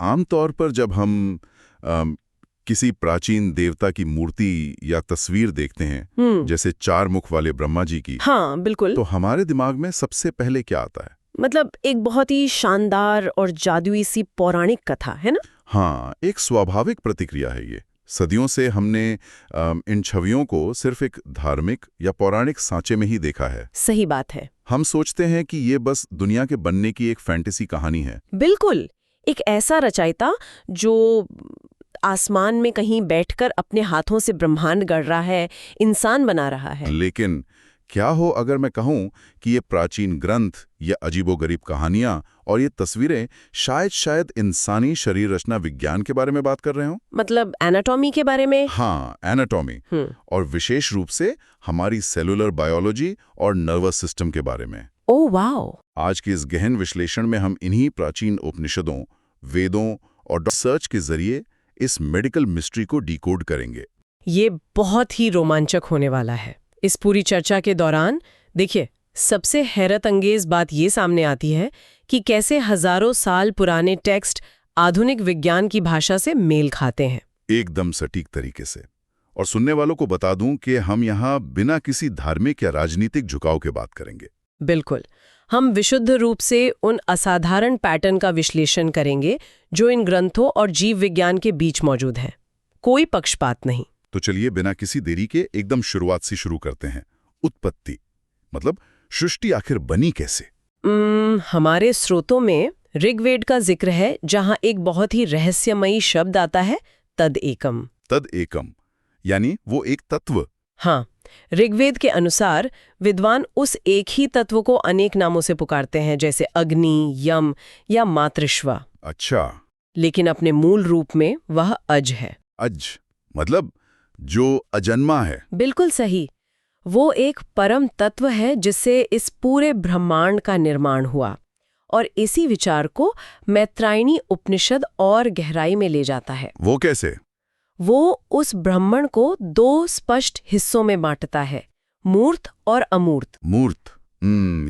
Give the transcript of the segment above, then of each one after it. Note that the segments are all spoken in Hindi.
आमतौर पर जब हम किसी प्राचीन देवता की मूर्ति या तस्वीर देखते हैं, जैसे 4 मुख वाले ब्रह्मा जी की, हाँ बिल्कुल, तो हमारे दिमाग में सबसे पहले क्या आता है? मतलब एक बहुत ही शानदार और जादुई सी पौराणिक कथा है ना। हाँ, एक स्वाभाविक प्रतिक्रिया है ये। सदियों से हमने इन छवियों को सिर्फ एक धार्मिक या पौराणिक सांचे में ही देखा है। सही बात है। हम सोचते हैं कि ये बस दुनिया के बनने की एक फैंटेसी कहानी है। बिल्कुल, एक ऐसा रचयिता जो आसमान में कहीं बैठकर अपने हाथों से ब्रह्मांड गढ़ रहा है, इंसान बना रहा है। लेकिन क्या हो अगर मैं कहूं कि ये प्राचीन ग्रंथ, ये अजीबोगरीब कहानियां और ये तस्वीरें शायद इंसानी शरीर रचना विज्ञान के बारे में बात कर रहे हो? मतलब एनाटॉमी के बारे में? हाँ, एनाटॉमी, और विशेष रूप से हमारी सेलुलर बायोलॉजी और नर्वस सिस्टम के बारे में। Oh wow! आज के इस गहन विश्लेषण में हम इन्हीं प्राचीन उपनिषदों, वेदों और रिसर्च के जरिए इस मेडिकल मिस्ट्री को डिकोड करेंगे। ये बहुत ही रोमांचक होने वाला है। इस पूरी चर्चा के दौरान देखिए, सबसे हैरत अंगेज बात ये सामने आती है कि कैसे हजारों साल पुराने टेक्स्ट आधुनिक विज्ञान की भाषा से मेल खाते हैं। एकदम सटीक तरीके से। और सुनने वालों को बता दूं कि हम यहाँ बिना किसी धार्मिक या राजनीतिक झुकाव के बात करेंगे। बिल्कुल, हम विशुद्ध रूप से उन असाधारण पैटर्न का विश्लेषण करेंगे जो इन ग्रंथों और जीव विज्ञान के बीच मौजूद हैं। कोई पक्षपात नहीं। तो चलिए बिना किसी देरी के एकदम शुरुआत से शुरू करते हैं। उत्पत्ति, मतलब सृष्टि आखिर बनी कैसे? हमारे स्रोतों में ऋग्वेद का जिक्र है, जहां एक बहुत ही रहस्यमयी शब्द आता है, तद एकम। तद एकम यानी वो एक तत्व। हाँ, ऋग्वेद के अनुसार विद्वान उस एक ही तत्व को अनेक नामों से पुकारते हैं, जैसे अग्नि, यम या मातृश्वा। अच्छा। लेकिन अपने मूल रूप में वह अज है। अज मतलब जो अजन्मा है। बिल्कुल सही। वो एक परम तत्व है जिससे इस पूरे ब्रह्मांड का निर्माण हुआ। और इसी विचार को मैत्रायणी उपनिषद और गहराई में ले जाता है। वो कैसे? वो उस ब्रह्मांड को 2 स्पष्ट हिस्सों में बांटता है, मूर्त और अमूर्त। मूर्त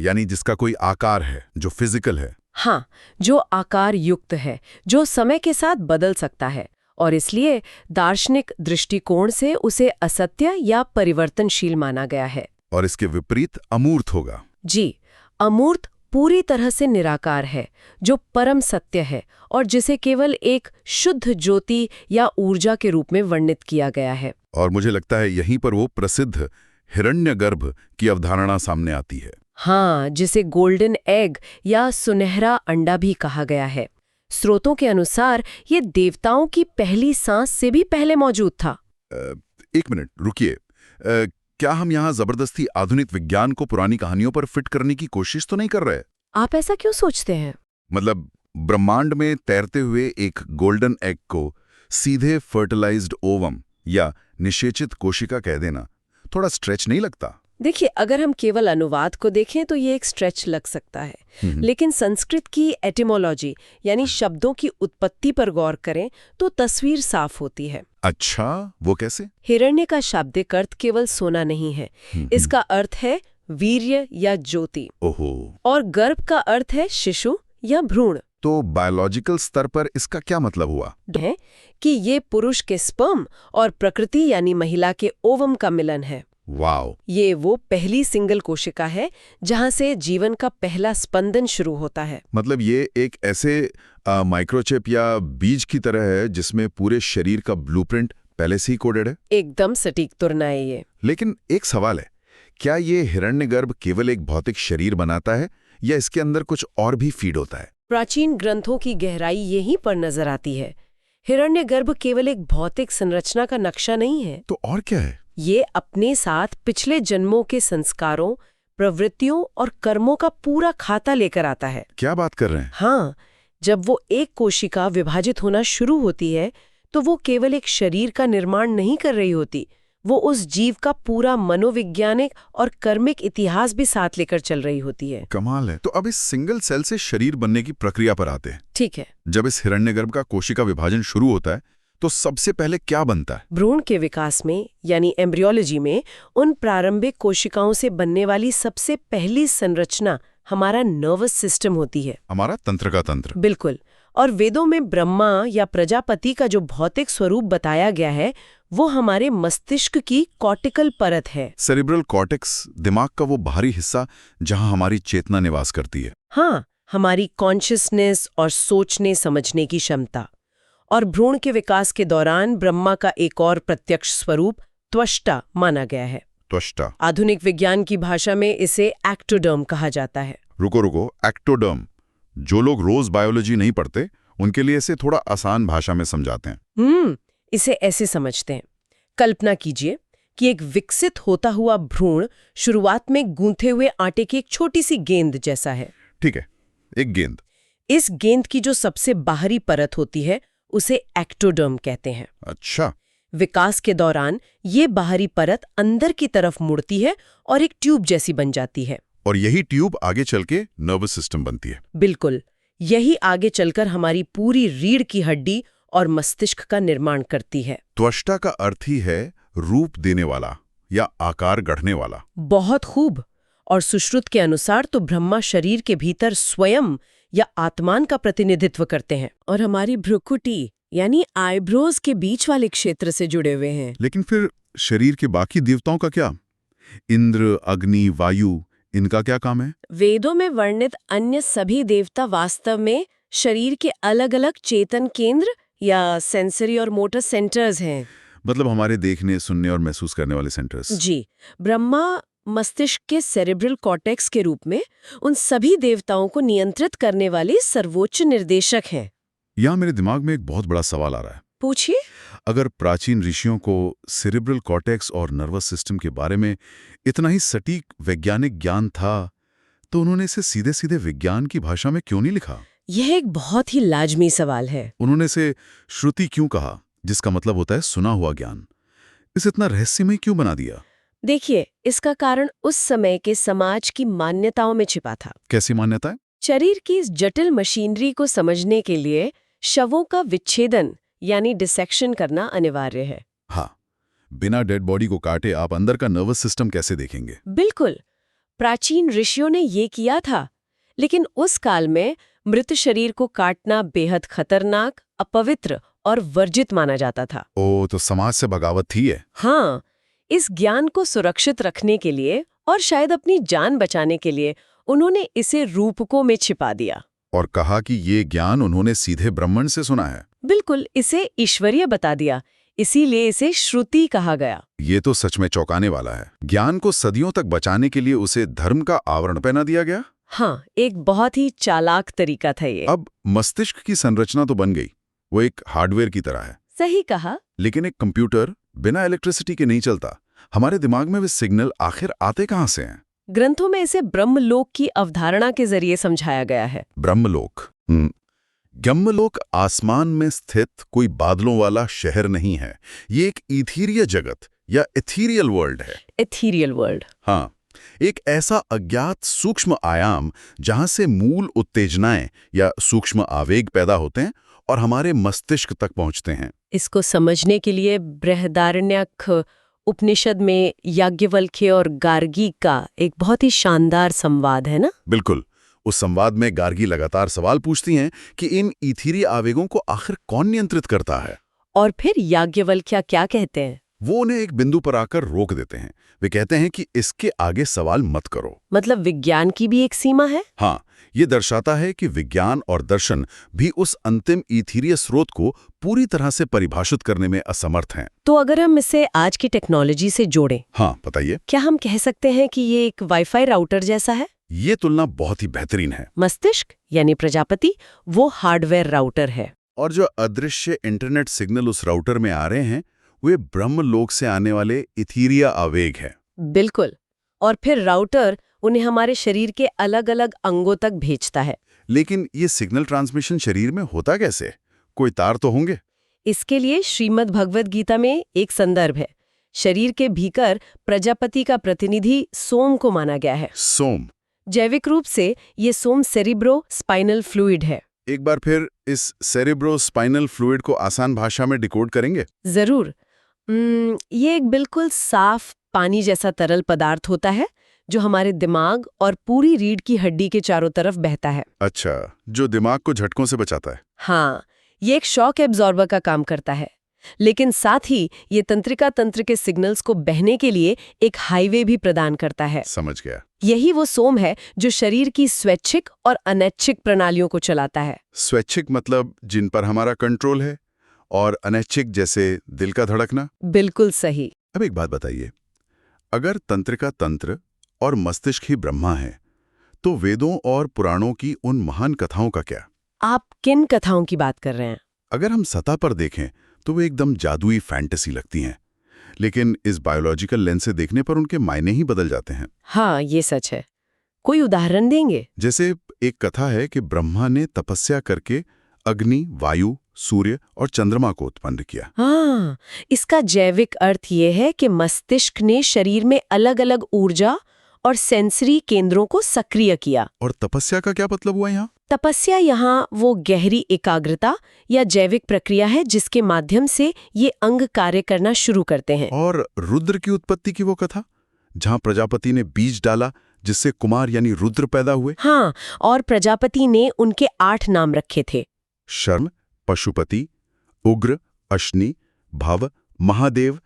यानी जिसका कोई आकार है, जो फिजिकल है। हाँ, जो आकार युक्त है, जो समय के साथ बदल सकता है, और इसलिए दार्शनिक दृष्टिकोण से उसे असत्य या परिवर्तनशील माना गया है। और इसके विपरीत अमूर्त होगा। जी, अमूर्त पूरी तरह से निराकार है, जो परम सत्य है और जिसे केवल एक शुद्ध ज्योति या ऊर्जा के रूप में वर्णित किया गया है। और मुझे लगता है यहीं पर वो प्रसिद्ध हिरण्यगर्भ की अवधारणा सामने आती है। हाँ, जिसे गोल्डन एग या सुनहरा अंडा भी कहा गया है। स्रोतों के अनुसार ये देवताओं की पहली सांस से भी पहले मौजूद था। एक मिनट रुकिए, क्या हम यहाँ जबरदस्ती आधुनिक विज्ञान को पुरानी कहानियों पर फिट करने की कोशिश तो नहीं कर रहे? आप ऐसा क्यों सोचते हैं? मतलब ब्रह्मांड में तैरते हुए एक गोल्डन एग को सीधे फर्टिलाइज्ड ओवम या निषेचित कोशिका कह देना थोड़ा स्ट्रेच नहीं लगता? देखिए, अगर हम केवल अनुवाद को देखें तो ये एक स्ट्रेच लग सकता है, लेकिन संस्कृत की एटिमोलॉजी यानी शब्दों की उत्पत्ति पर गौर करें तो तस्वीर साफ होती है। अच्छा, वो कैसे? हिरण्य का शाब्दिक अर्थ केवल सोना नहीं है, इसका अर्थ है वीर्य या ज्योति। ओहो। और गर्भ का अर्थ है शिशु या भ्रूण। तो बायोलॉजिकल स्तर पर इसका क्या मतलब हुआ? है कि ये पुरुष के स्पर्म और प्रकृति यानी महिला के ओवम का मिलन है। वाओ। ये वो पहली सिंगल कोशिका है जहां से जीवन का पहला स्पंदन शुरू होता है। मतलब ये एक ऐसे माइक्रोचिप या बीज की तरह है जिसमें पूरे शरीर का ब्लूप्रिंट पहले से ही कोडेड है। एकदम सटीक तुलना है ये। लेकिन एक सवाल है, क्या ये हिरण्यगर्भ केवल एक भौतिक शरीर बनाता है या इसके अंदर कुछ और भी फीड होता है? प्राचीन ग्रंथों की गहराई यहीं पर नजर आती है। हिरण्यगर्भ केवल एक भौतिक संरचना का नक्शा नहीं है। तो और क्या है? ये अपने साथ पिछले जन्मों के संस्कारों, प्रवृत्तियों और कर्मों का पूरा खाता लेकर आता है। क्या बात कर रहे हैं? हाँ, जब वो एक कोशिका विभाजित होना शुरू होती है तो वो केवल एक शरीर का निर्माण नहीं कर रही होती, वो उस जीव का पूरा मनोवैज्ञानिक और कर्मिक इतिहास भी साथ लेकर चल रही होती है। कमाल है। तो अब इस सिंगल सेल से शरीर बनने की प्रक्रिया पर आते हैं। ठीक है। जब इस हिरण्यगर्भ का कोशिका विभाजन शुरू होता है तो सबसे पहले क्या बनता है? भ्रूण के विकास में यानी एम्ब्रियोलॉजी में उन प्रारंभिक कोशिकाओं से बनने वाली सबसे पहली संरचना हमारा नर्वस सिस्टम होती है। हमारा तंत्र का तंत्र। बिल्कुल। और वेदों में ब्रह्मा या प्रजापति का जो भौतिक स्वरूप बताया गया है वो हमारे मस्तिष्क की कॉर्टिकल परत है। सेरिब्रल कॉर्टेक्स, दिमाग का वो बाहरी हिस्सा जहां हमारी चेतना निवास करती है। हाँ, हमारी कॉन्शियसनेस और सोचने समझने की क्षमता। और भ्रूण के विकास के दौरान ब्रह्मा का एक और प्रत्यक्ष स्वरूप त्वष्टा माना गया है। त्वष्टा। आधुनिक विज्ञान की भाषा में इसे एक्टोडर्म कहा जाता है। रुको, एक्टोडर्म। जो लोग रोज बायोलॉजी नहीं पढ़ते उनके लिए इसे थोड़ा आसान भाषा में समझाते हैं। इसे ऐसे समझते हैं। कल्पना कीजिए कि एक विकसित होता हुआ भ्रूण शुरुआत में गूंथे हुए आटे की एक छोटी सी गेंद जैसा है। ठीक है, एक गेंद। इस गेंद की जो सबसे बाहरी परत होती है उसे एक्टोडर्म कहते हैं। अच्छा। विकास के दौरान ये बाहरी परत अंदर की तरफ मुड़ती है और एक ट्यूब जैसी बन जाती है। और यही ट्यूब आगे चल के नर्वस सिस्टम बनती है। बिल्कुल, यही आगे चलकर हमारी पूरी रीढ़ की हड्डी और मस्तिष्क का निर्माण करती है। त्वष्टा का अर्थ ही है रूप देने वाला या आकार गढ़ने वाला। बहुत खूब। और सुश्रुत के अनुसार तो ब्रह्मा शरीर के भीतर स्वयं या आत्मान का प्रतिनिधित्व करते हैं और हमारी भ्रुकुटी यानी आईब्रोज के बीच वाले क्षेत्र से जुड़े हुए हैं। लेकिन फिर शरीर के बाकी देवताओं का क्या? इंद्र, अग्नि, वायु, इनका क्या काम है? वेदों में वर्णित अन्य सभी देवता वास्तव में शरीर के अलग अलग चेतन केंद्र या सेंसरी और मोटर सेंटर्स हैं। मतलब हमारे देखने, सुनने और महसूस करने वाले सेंटर्स। जी, ब्रह्मा मस्तिष्क के सेरेब्रल कॉर्टेक्स के रूप में उन सभी देवताओं को नियंत्रित करने वाले सर्वोच्च निर्देशक हैं। यहाँ मेरे दिमाग में एक बहुत बड़ा सवाल आ रहा है। पूछिए। अगर प्राचीन ऋषियों को सेरेब्रल कॉर्टेक्स और नर्वस सिस्टम के बारे में इतना ही सटीक वैज्ञानिक ज्ञान था, तो उन्होंने इसे सीधे सीधे विज्ञान की भाषा में क्यों नहीं लिखा? यह एक बहुत ही लाजमी सवाल है। उन्होंने इसे श्रुति क्यों कहा, जिसका मतलब होता है सुना हुआ ज्ञान? इसे इतना रहस्यमय क्यों बना दिया? देखिए, इसका कारण उस समय के समाज की मान्यताओं में छिपा था। कैसी मान्यताएं? शरीर की इस जटिल मशीनरी को समझने के लिए शवों का विच्छेदन यानी डिसेक्शन करना अनिवार्य है। हाँ, बिना डेड बॉडी को काटे आप अंदर का नर्वस सिस्टम कैसे देखेंगे? बिल्कुल, प्राचीन ऋषियों ने ये किया था, लेकिन उस काल में मृत शरीर को काटना बेहद खतरनाक, अपवित्र और वर्जित माना जाता था। ओ, तो समाज से बगावत थी है। हाँ, इस ज्ञान को सुरक्षित रखने के लिए और शायद अपनी जान बचाने के लिए उन्होंने इसे रूपकों में छिपा दिया और कहा कि ये ज्ञान उन्होंने सीधे ब्रह्मण से सुना है। बिल्कुल, इसे ईश्वरीय बता दिया, इसीलिए इसे श्रुति कहा गया। ये तो सच में चौंकाने वाला है। ज्ञान को सदियों तक बचाने के लिए उसे धर्म का आवरण पहना दिया गया। हाँ, एक बहुत ही चालाक तरीका था ये। अब मस्तिष्क की संरचना तो बन गई, वो एक हार्डवेयर की तरह है। सही कहा। लेकिन एक कंप्यूटर बिना इलेक्ट्रिसिटी के नहीं चलता। हमारे दिमाग में वे सिग्नल आखिर आते कहाँ से हैं? ग्रंथों में इसे ब्रह्मलोक की अवधारणा के जरिए समझाया गया है। ब्रह्मलोक। ब्रह्मलोक आसमान में स्थित कोई बादलों वाला शहर नहीं है। ये एक इथीरिय जगत या इथीरियल वर्ल्ड है। Ethereal world. हाँ, एक ऐसा अज्ञात सूक्ष्म आयाम जहां से मूल उत्तेजनाएं या सूक्ष्म आवेग पैदा होते हैं और हमारे मस्तिष्क तक पहुंचते हैं। इसको समझने के लिए बृहदारण्यक उपनिषद में याज्ञवल्क्य और गार्गी का एक बहुत ही शानदार संवाद है ना? बिल्कुल। उस संवाद में गार्गी लगातार सवाल पूछती हैं कि इन इथीरिय आवेगों को आखिर कौन नियंत्रित करता है। और फिर याज्ञवल्क्य क्या कहते हैं? वो उन्हें एक बिंदु पर आकर रोक देते हैं। वे कहते हैं कि इसके आगे सवाल मत करो। मतलब विज्ञान की भी एक सीमा है? हाँ, ये दर्शाता है कि विज्ञान और दर्शन भी उस अंतिम इथीरिय स्रोत को पूरी तरह से परिभाषित करने में असमर्थ हैं। तो अगर हम इसे आज की टेक्नोलॉजी से जोड़ें, हाँ, बताइए। क्या हम कह सकते हैं कि ये एक वाईफाई राउटर जैसा है? ये तुलना बहुत ही बेहतरीन है। मस्तिष्क यानी प्रजापति वो हार्डवेयर राउटर है और जो अदृश्य इंटरनेट सिग्नल उस राउटर में आ रहे हैं वे ब्रह्मलोक से आने वाले इथीरिया आवेग है। बिल्कुल। और फिर राउटर उन्हें हमारे शरीर के अलग अलग अंगों तक भेजता है। लेकिन ये सिग्नल ट्रांसमिशन शरीर में होता कैसे? कोई तार तो होंगे। इसके लिए श्रीमद् भगवद गीता में एक संदर्भ है। शरीर के भीतर प्रजापति का प्रतिनिधि सोम को माना गया है। सोम। जैविक रूप से ये सोम सेरिब्रो स्पाइनल फ्लूइड है। एक बार फिर इस सेरिब्रो स्पाइनल फ्लूइड को आसान भाषा में डिकोड करेंगे? जरूर। ये एक बिल्कुल साफ पानी जैसा तरल पदार्थ होता है जो हमारे दिमाग और पूरी रीढ़ की हड्डी के चारों तरफ बहता है। अच्छा, जो दिमाग को झटकों से बचाता है। हाँ, ये एक शॉक एब्जॉर्बर का काम करता है। लेकिन साथ ही ये तंत्रिका तंत्र के सिग्नल्स को बहने के लिए एक हाईवे भी प्रदान करता है। समझ गया। यही वो सोम है जो शरीर की स्वैच्छिक और अनैच्छिक प्रणालियों को चलाता है। स्वैच्छिक मतलब जिन पर हमारा कंट्रोल है, और अनैच्छिक जैसे दिल का धड़कना। बिल्कुल सही। अब एक बात बताइए, अगर तंत्रिका तंत्र और मस्तिष्क ही ब्रह्मा है, तो वेदों और पुराणों की उन महान कथाओं का क्या? आप किन कथाओं की बात कर रहे हैं? अगर हम सतह पर देखें तो वे एकदम जादुई फैंटेसी लगती हैं, लेकिन इस बायोलॉजिकल लेंस से देखने पर उनके मायने ही बदल जाते हैं। हाँ, ये सच है। कोई उदाहरण देंगे? जैसे एक कथा है कि ब्रह्मा ने तपस्या करके अग्नि, वायु, सूर्य और चंद्रमा को उत्पन्न किया। हाँ, इसका जैविक अर्थ ये है कि मस्तिष्क ने शरीर में अलग-अलग ऊर्जा और सेंसरी केंद्रों को सक्रिय किया। और तपस्या का क्या मतलब हुआ यहाँ? तपस्या यहाँ वो गहरी एकाग्रता या जैविक प्रक्रिया है जिसके माध्यम से ये अंग कार्य करना शुरू करते हैं। और रुद्र की उत्पत्ति की वो कथा, जहाँ प्रजापति ने बीज डाला जिससे कुमार यानी रुद्र पैदा हुए। हाँ, और प्रजापति ने उनके 8 नाम रखे थे। शर्म, पशुपति, उग्र, अश्नि, भव, महादेव,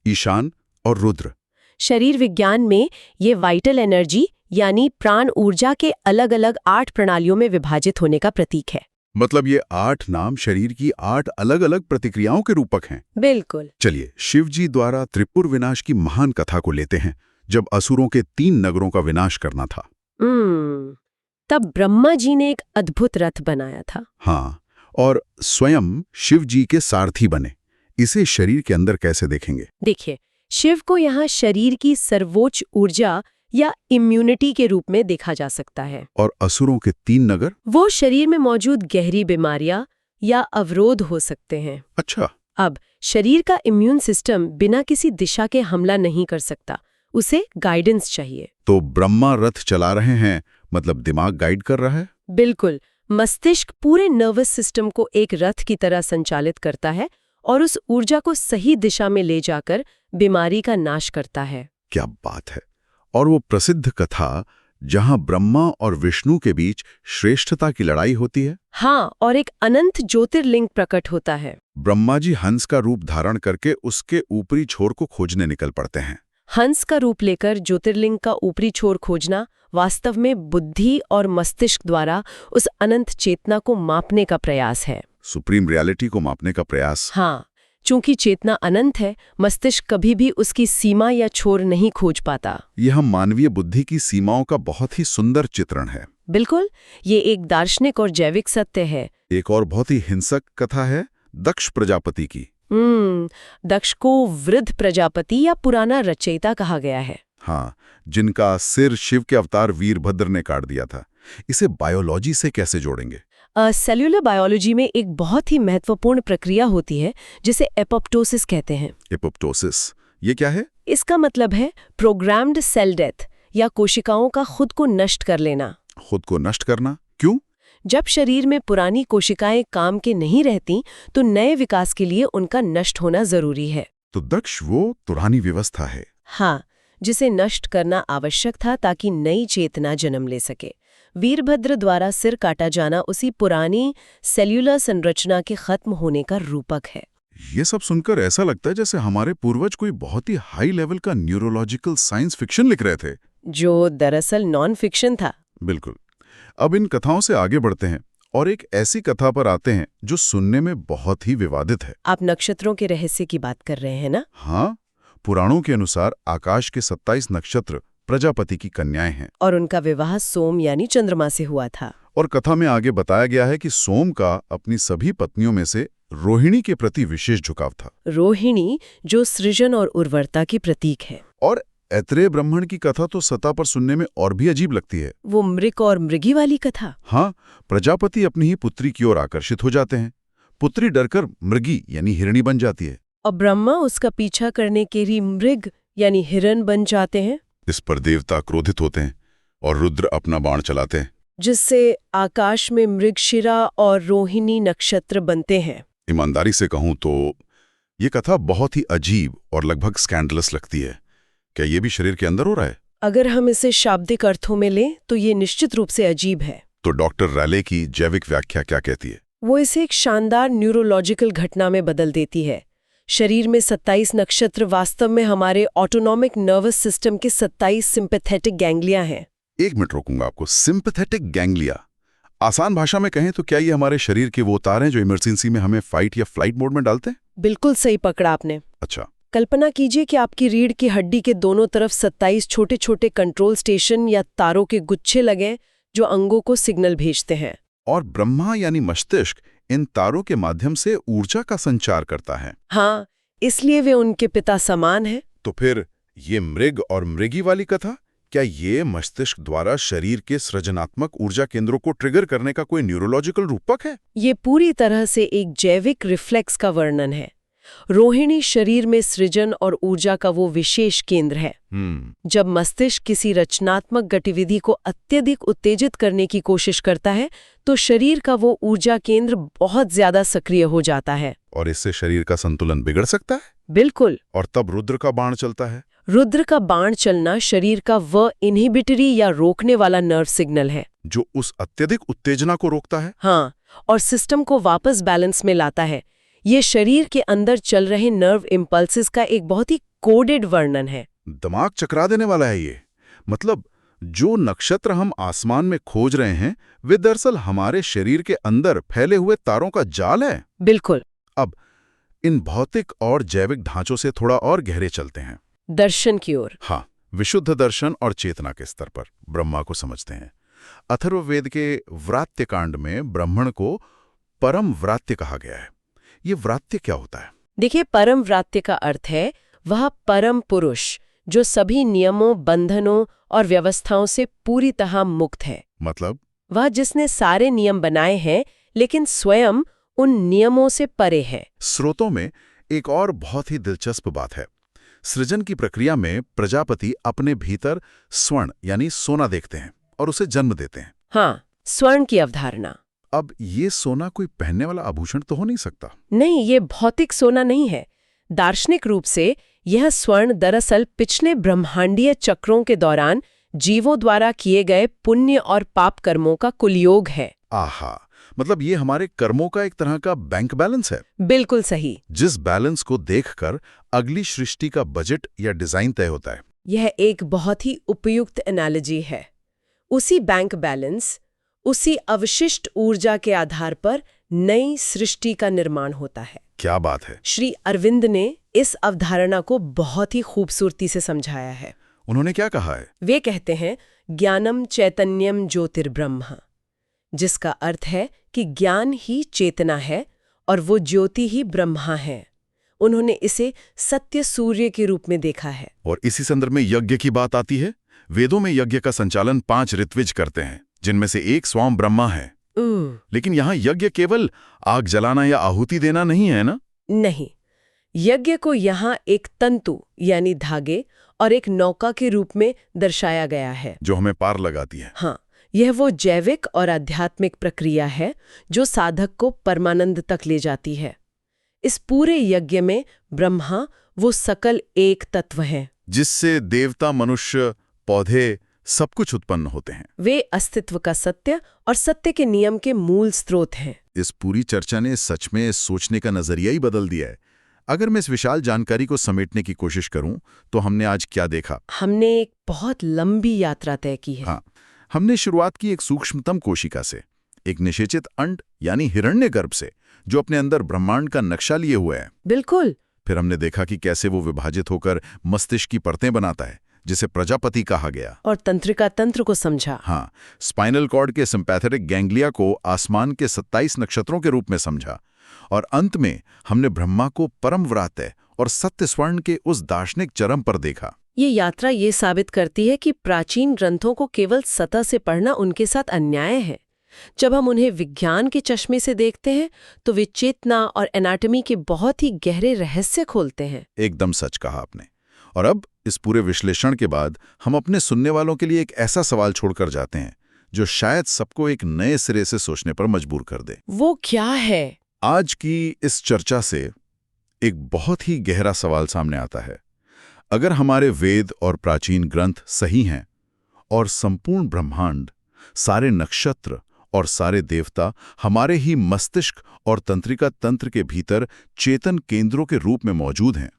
ईशान और रुद्र। शरीर विज्ञान में ये वाइटल एनर्जी यानी प्राण ऊर्जा के अलग-अलग 8 प्रणालियों में विभाजित होने का प्रतीक है। मतलब ये 8 नाम शरीर की 8 अलग-अलग प्रतिक्रियाओं के रूपक हैं। बिल्कुल। चलिए, शिव जी द्वारा त्रिपुर विनाश की महान कथा को लेते हैं, जब असुरों के 3 नगरों का विनाश करना था। तब ब्रह्मा जी ने एक अद्भुत रथ बनाया था। हाँ, और स्वयं शिव जी के सारथी बने। इसे शरीर के अंदर कैसे देखेंगे? देखिए, शिव को यहाँ शरीर की सर्वोच्च ऊर्जा या इम्यूनिटी के रूप में देखा जा सकता है। और असुरों के 3 नगर? वो शरीर में मौजूद गहरी बीमारियां या अवरोध हो सकते हैं। अच्छा। अब शरीर का इम्यून सिस्टम बिना किसी दिशा के हमला नहीं कर सकता, उसे गाइडेंस चाहिए। तो ब्रह्मा रथ चला रहे हैं, मतलब दिमाग गाइड कर रहा है? बिल्कुल। मस्तिष्क पूरे नर्वस सिस्टम को एक रथ की तरह संचालित करता है और उस ऊर्जा को सही दिशा में ले जाकर बीमारी का नाश करता है। क्या बात है। और वो प्रसिद्ध कथा जहां ब्रह्मा और विष्णु के बीच श्रेष्ठता की लड़ाई होती है। हाँ, और एक अनंत ज्योतिर्लिंग प्रकट होता है। ब्रह्मा जी हंस का रूप धारण करके उसके ऊपरी छोर को खोजने निकल पड़ते हैं। हंस का रूप लेकर ज्योतिर्लिंग का ऊपरी छोर खोजना वास्तव में बुद्धि और मस्तिष्क द्वारा उस अनंत चेतना को मापने का प्रयास है। सुप्रीम रियलिटी को मापने का प्रयास। हाँ, चूंकि चेतना अनंत है, मस्तिष्क कभी भी उसकी सीमा या छोर नहीं खोज पाता। यह मानवीय बुद्धि की सीमाओं का बहुत ही सुंदर चित्रण है। बिल्कुल, ये एक दार्शनिक और जैविक सत्य है। एक और बहुत ही हिंसक कथा है दक्ष प्रजापति की। दक्ष को वृद्ध प्रजापति या पुराना रचयिता कहा गया है। हाँ, जिनका सिर शिव के अवतार वीरभद्र ने काट दिया था। इसे बायोलॉजी से कैसे जोड़ेंगे? सेल्यूलर बायोलॉजी में एक बहुत ही महत्वपूर्ण प्रक्रिया होती है जिसे एपोप्टोसिस कहते हैं। एपोप्टोसिस, ये क्या है? इसका मतलब है प्रोग्राम्ड सेल डेथ या कोशिकाओं का खुद को नष्ट कर लेना। खुद को नष्ट करना क्यों? जब शरीर में पुरानी कोशिकाएं काम के नहीं रहती तो नए विकास के लिए उनका नष्ट होना जरूरी है। तो दक्ष वो पुरानी व्यवस्था है। हाँ, जिसे नष्ट करना आवश्यक था ताकि नई चेतना जन्म ले सके। वीरभद्र द्वारा सिर काटा जाना उसी पुरानी सेल्यूलर संरचना के खत्म होने का रूपक है। ये सब सुनकर ऐसा लगता है जैसे हमारे पूर्वज कोई बहुत ही हाई लेवल का न्यूरोलॉजिकल साइंस फिक्शन लिख रहे थे, जो दरअसल नॉन फिक्शन था। बिल्कुल। अब इन कथाओं से आगे बढ़ते हैं और एक ऐसी कथा पर आते हैं जो सुनने में बहुत ही विवादित है। आप नक्षत्रों के रहस्य की बात कर रहे हैं ना? हाँ, पुराणों के अनुसार आकाश के 27 नक्षत्र प्रजापति की कन्याएं हैं और उनका विवाह सोम यानी चंद्रमा से हुआ था। और कथा में आगे बताया गया है कि सोम का अपनी सभी पत्नियों में से रोहिणी के प्रति विशेष झुकाव था। रोहिणी जो सृजन और उर्वरता की प्रतीक है। और ऐत्रेय ब्राह्मण की कथा तो सतह पर सुनने में और भी अजीब लगती है। वो मृग और मृगी वाली कथा। हाँ, प्रजापति अपनी ही पुत्री की ओर आकर्षित हो जाते हैं। पुत्री डरकर मृगी यानी हिरणी बन जाती है और ब्रह्मा उसका पीछा करने के लिए मृग यानी हिरण बन जाते हैं। इस पर देवता क्रोधित होते हैं और रुद्र अपना बाण चलाते हैं, जिससे आकाश में मृगशिरा और रोहिणी नक्षत्र बनते हैं। ईमानदारी से कहूं तो ये कथा बहुत ही अजीब और लगभग स्कैंडलस लगती है। क्या ये भी शरीर के अंदर हो रहा है? अगर हम इसे शाब्दिक अर्थों में लें तो ये निश्चित रूप से अजीब है। तो डॉक्टर रैले की जैविक व्याख्या क्या कहती है? वो इसे एक शानदार न्यूरोलॉजिकल घटना में बदल देती है। शरीर में 27 नक्षत्र वास्तव में हमारे ऑटोनॉमिक नर्वस सिस्टम के 27 सिंपैथेटिक गैंग्लिया हैं। 1 मिनट रोकूंगा आपको। सिंपैथेटिक गैंग्लिया, आसान भाषा में कहें तो क्या ये हमारे शरीर के वो तार हैं जो इमरजेंसी में हमें फाइट या फ्लाइट मोड में डालते हैं? बिल्कुल सही पकड़ा आपने। अच्छा। कल्पना कीजिए कि आपकी रीढ़ की हड्डी के दोनों तरफ 27 छोटे छोटे कंट्रोल स्टेशन या तारों के गुच्छे लगे जो अंगों को सिग्नल भेजते हैं। और ब्रह्मा यानी मस्तिष्क इन तारों के माध्यम से ऊर्जा का संचार करता है। हाँ, इसलिए वे उनके पिता समान हैं। तो फिर ये मृग और मृगी वाली कथा, क्या ये मस्तिष्क द्वारा शरीर के सृजनात्मक ऊर्जा केंद्रों को ट्रिगर करने का कोई न्यूरोलॉजिकल रूपक है? ये पूरी तरह से एक जैविक रिफ्लेक्स का वर्णन है। रोहिणी शरीर में सृजन और ऊर्जा का वो विशेष केंद्र है। जब मस्तिष्क किसी रचनात्मक गतिविधि को अत्यधिक उत्तेजित करने की कोशिश करता है तो शरीर का वो ऊर्जा केंद्र बहुत ज्यादा सक्रिय हो जाता है। और इससे शरीर का संतुलन बिगड़ सकता है? बिल्कुल। और तब रुद्र का बाण चलता है। रुद्र का बाण चलना शरीर का वह इनहिबिटरी या रोकने वाला नर्व सिग्नल है जो उस अत्यधिक उत्तेजना को रोकता है। हाँ, और सिस्टम को वापस बैलेंस में लाता है। ये शरीर के अंदर चल रहे नर्व इम्पल्सेस का एक बहुत ही कोडेड वर्णन है। दिमाग चकरा देने वाला है ये। मतलब जो नक्षत्र हम आसमान में खोज रहे हैं वे दरअसल हमारे शरीर के अंदर फैले हुए तारों का जाल है। बिल्कुल। अब इन भौतिक और जैविक ढांचों से थोड़ा और गहरे चलते हैं, दर्शन की ओर। हाँ, विशुद्ध दर्शन और चेतना के स्तर पर ब्रह्मा को समझते हैं। अथर्ववेद के व्रात्य कांड में ब्राह्मण को परम व्रात्य कहा गया है। ये व्रात्य क्या होता है? देखिए, परम व्रात्य का अर्थ है वह परम पुरुष जो सभी नियमों, बंधनों और व्यवस्थाओं से पूरी तरह मुक्त है। मतलब वह जिसने सारे नियम बनाए हैं लेकिन स्वयं उन नियमों से परे है। स्रोतों में एक और बहुत ही दिलचस्प बात है। सृजन की प्रक्रिया में प्रजापति अपने भीतर स्वर्ण यानी सोना देखते हैं और उसे जन्म देते हैं। हाँ, स्वर्ण की अवधारणा। अब ये सोना कोई पहनने वाला आभूषण तो हो नहीं सकता? नहीं, ये भौतिक सोना नहीं है। दार्शनिक रूप से यह स्वर्ण दरअसल पिछले ब्रह्मांडीय चक्रों के दौरान जीवों द्वारा किए गए पुण्य और पाप कर्मों का कुलयोग है। आहा, मतलब ये हमारे कर्मों का एक तरह का बैंक बैलेंस है। बिल्कुल सही। जिस बैलेंस को देखकर अगली सृष्टि का बजट या डिजाइन तय होता है। यह एक बहुत ही उपयुक्त एनालॉजी है। उसी बैंक बैलेंस, उसी अवशिष्ट ऊर्जा के आधार पर नई सृष्टि का निर्माण होता है। क्या बात है। श्री अरविंद ने इस अवधारणा को बहुत ही खूबसूरती से समझाया है। उन्होंने क्या कहा है? वे कहते हैं, ज्ञानम चैतन्यम ज्योतिर्ब्रह्म, जिसका अर्थ है कि ज्ञान ही चेतना है और वो ज्योति ही ब्रह्मा है। उन्होंने इसे सत्य सूर्य के रूप में देखा है। और इसी संदर्भ में यज्ञ की बात आती है। वेदों में यज्ञ का संचालन 5 ऋत्विज करते हैं, जिनमें से एक स्वयं ब्रह्मा है। लेकिन यहाँ यज्ञ केवल आग जलाना या आहुति देना नहीं है ना? नहीं, यज्ञ को यहाँ एक तंतु यानी धागे और एक नौका के रूप में दर्शाया गया है जो हमें पार लगाती है। हाँ, यह वो जैविक और आध्यात्मिक प्रक्रिया है जो साधक को परमानंद तक ले जाती है। इस पूरे यज्ञ में ब्रह्मा वो सकल एक तत्व है जिससे देवता, मनुष्य, पौधे सब कुछ उत्पन्न होते हैं। वे अस्तित्व का सत्य और सत्य के नियम के मूल स्रोत हैं। इस पूरी चर्चा ने सच में सोचने का नजरिया ही बदल दिया है। अगर मैं इस विशाल जानकारी को समेटने की कोशिश करूं तो हमने आज क्या देखा? हमने एक बहुत लंबी यात्रा तय की है। हाँ, हमने शुरुआत की एक सूक्ष्मतम कोशिका से, एक निषेचित अंड यानी हिरण्यगर्भ से, जो अपने अंदर ब्रह्मांड का नक्शा लिए हुए है। बिल्कुल। फिर हमने देखा कि कैसे वो विभाजित होकर मस्तिष्क की परतें बनाता है, जिसे प्रजापति कहा गया। और तंत्रिका तंत्र को समझा। हाँ, स्पाइनल कॉर्ड के सिंपैथेटिक गैंग्लिया को आसमान के 27 नक्षत्रों के रूप में समझा। और अंत में हमने ब्रह्मा को परम व्रात्य और सत्य स्वर्ण के उस दार्शनिक चरम पर देखा। ये यात्रा ये साबित करती है कि प्राचीन ग्रंथों को केवल सतह से पढ़ना उनके साथ अन्याय है। जब हम उन्हें विज्ञान के चश्मे से देखते हैं तो वे चेतना और एनाटॉमी के बहुत ही गहरे रहस्य खोलते हैं। एकदम सच कहा आपने। और अब इस पूरे विश्लेषण के बाद हम अपने सुनने वालों के लिए एक ऐसा सवाल छोड़कर जाते हैं जो शायद सबको एक नए सिरे से सोचने पर मजबूर कर दे। वो क्या है? आज की इस चर्चा से एक बहुत ही गहरा सवाल सामने आता है। अगर हमारे वेद और प्राचीन ग्रंथ सही हैं और संपूर्ण ब्रह्मांड, सारे नक्षत्र और सारे देवता हमारे ही मस्तिष्क और तंत्रिका तंत्र के भीतर चेतन केंद्रों के रूप में मौजूद हैं,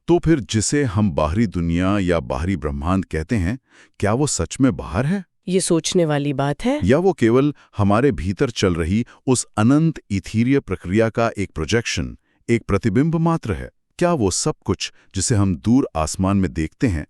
तो फिर जिसे हम बाहरी दुनिया या बाहरी ब्रह्मांड कहते हैं, क्या वो सच में बाहर है? ये सोचने वाली बात है। या वो केवल हमारे भीतर चल रही उस अनंत इथीरीय प्रक्रिया का एक प्रोजेक्शन, एक प्रतिबिंब मात्र है? क्या वो सब कुछ जिसे हम दूर आसमान में देखते हैं